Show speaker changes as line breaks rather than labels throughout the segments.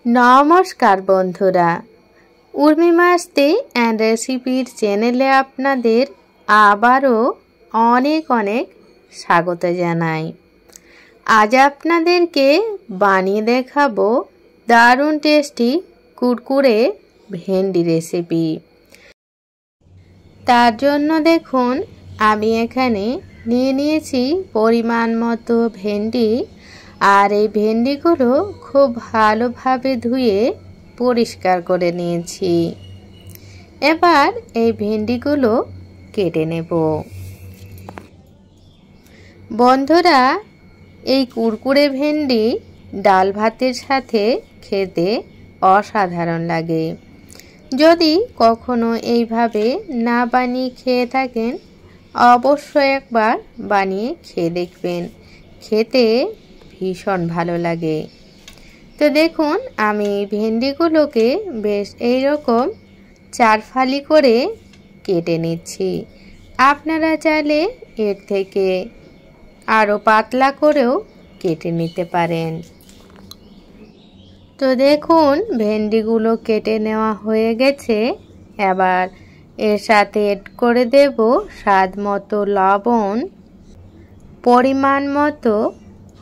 নমস্কার বন্ধুরা, উর্মি মাস্তি অ্যান্ড রেসিপির চ্যানেলে আপনাদের আবারও অনেক অনেক স্বাগত জানাই। আজ আপনাদেরকে বানিয়ে দেখাবো দারুণ টেস্টি কুরকুরে ভেন্ডি রেসিপি। তার জন্য দেখুন আমি এখানে নিয়ে নিয়েছি পরিমাণ মতো ভেন্ডি, আর এই ভেন্ডিগুলো খুব ভালোভাবে ধুয়ে পরিষ্কার করে নিয়েছি। এবার এই ভেন্ডিগুলো কেটে নেব। বন্ধুরা, এই কুরকুরে ভেন্ডি ডাল ভাতের সাথে খেতে অসাধারণ লাগে। যদি কখনো এইভাবে না বানিয়ে খেয়ে থাকেন, অবশ্যই একবার বানিয়ে খেয়ে দেখবেন, খেতে ভীষণ ভালো লাগে। তো দেখুন আমি ভেন্ডিগুলোকে বেশ এইরকম 4 ফালি করে কেটে নিচ্ছি। আপনারা চাইলে এর থেকে আরও পাতলা করেও কেটে নিতে পারেন। তো দেখুন ভেন্ডিগুলো কেটে নেওয়া হয়ে গেছে। এবার এর সাথে এড করে দেব স্বাদ মতো লবণ, পরিমাণ মতো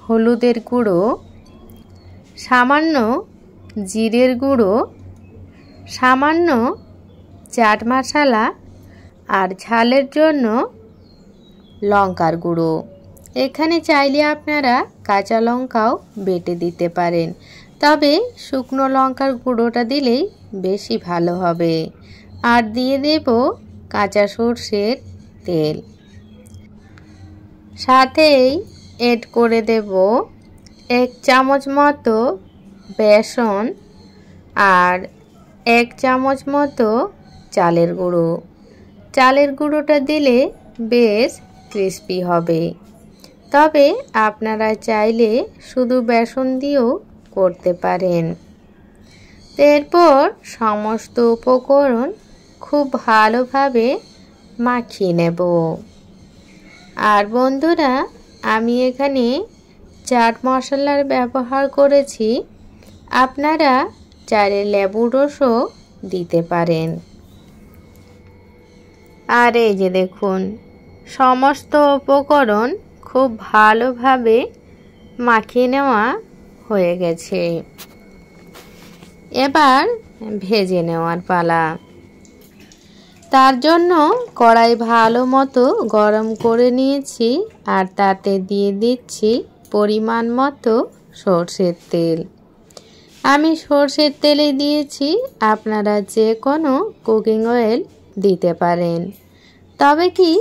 হলুদের গুঁড়ো, সামান্য জিরের গুঁড়ো, সামান্য চাট মশলা আর ঝালের জন্য লঙ্কার গুঁড়ো। এখানে চাইলে আপনারা কাঁচা লঙ্কাও বেটে দিতে পারেন, তবে শুকনো লঙ্কার গুঁড়োটা দিলেই বেশি ভালো হবে। আর দিয়ে দেব কাঁচা সরষের তেল, সাথেই এড করে দেব 1 চামচ মতো বেসন আর 1 চামচ মতো চালের গুঁড়ো। চালের গুঁড়োটা দিলে বেশ ক্রিস্পি হবে, তবে আপনারা চাইলে শুধু বেসন দিয়েও করতে পারেন। এরপর সমস্ত উপকরণ খুব ভালোভাবে মাখিয়ে নেব। আর বন্ধুরা, আমি এখানে চাট মশলার ব্যবহার করেছি, আপনারা চাইলে লেবুর রসও দিতে পারেন। আর এই যে দেখুন সমস্ত উপকরণ খুব ভালোভাবে মাখিয়ে নেওয়া হয়ে গেছে। এবার ভেজে নেওয়ার পালা। তার জন্য কড়াই ভালো মতো গরম করে নিয়েছি, আর তাতে দিয়ে দিচ্ছি পরিমাণ মতো সরষের তেল। আমি সরষের তেলে দিয়েছি, আপনারা যে কোনো কুকিং অয়েল দিতে পারেন, তবে কি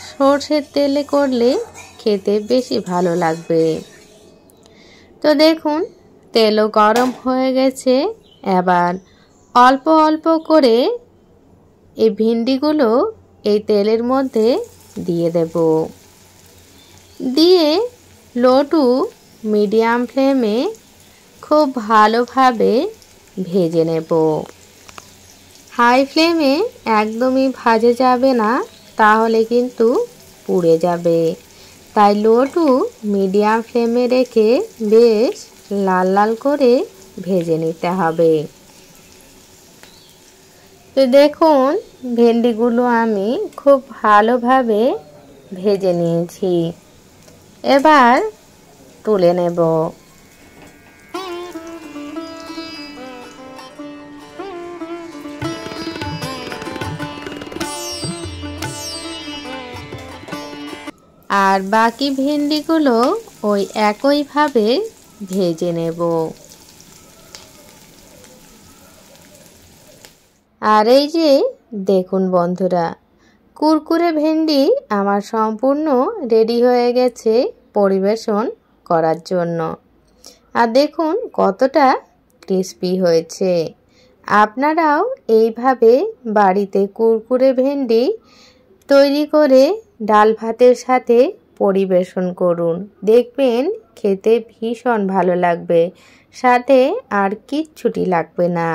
সরষের তেলে করলে খেতে বেশি ভালো লাগবে। তো দেখুন তেলও গরম হয়ে গেছে। এবার অল্প অল্প করে এই ভিন্ডিগুলো এই তেলের মধ্যে দিয়ে দেব। দিয়ে লো টু মিডিয়াম ফ্লেমে খুব ভালোভাবে ভেজে নেব। হাই ফ্লেমে একদমই ভাজা যাবে না, তাহলে কিন্তু পুড়ে যাবে। তাই লো টু মিডিয়াম ফ্লেমে রেখে বেশ লাল লাল করে ভেজে নিতে হবে। তো দেখুন ভেন্ডিগুলো আমি খুব ভালোভাবে ভেজে নিয়েছি। এবার তুলে নেব। আর বাকি ভেন্ডিগুলো ওই একইভাবে ভেজে নেব। আর এই যে দেখুন বন্ধুরা, কুরকুরে ভেন্ডি আমার সম্পূর্ণ রেডি হয়ে গেছে পরিবেশন করার জন্য। আর দেখুন কতটা ক্রিস্পি হয়েছে। আপনারাও এইভাবে বাড়িতে কুরকুরে ভেন্ডি তৈরি করে ডাল ভাতের সাথে পরিবেশন করুন, দেখবেন খেতে ভীষণ ভালো লাগবে, সাথে আর কিচ্ছুটি লাগবে না।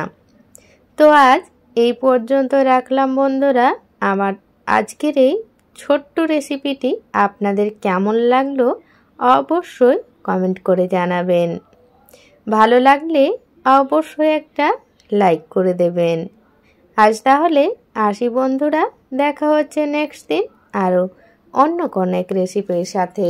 তো আজ এই পর্যন্ত রাখলাম বন্ধুরা। আমার আজকের এই ছোট্ট রেসিপিটি আপনাদের কেমন লাগলো অবশ্যই কমেন্ট করে জানাবেন। ভালো লাগলে অবশ্যই একটা লাইক করে দেবেন। আজ তাহলে আসি বন্ধুরা, দেখা হচ্ছে নেক্সট দিন আরও অন্য কোনো এক রেসিপির সাথে।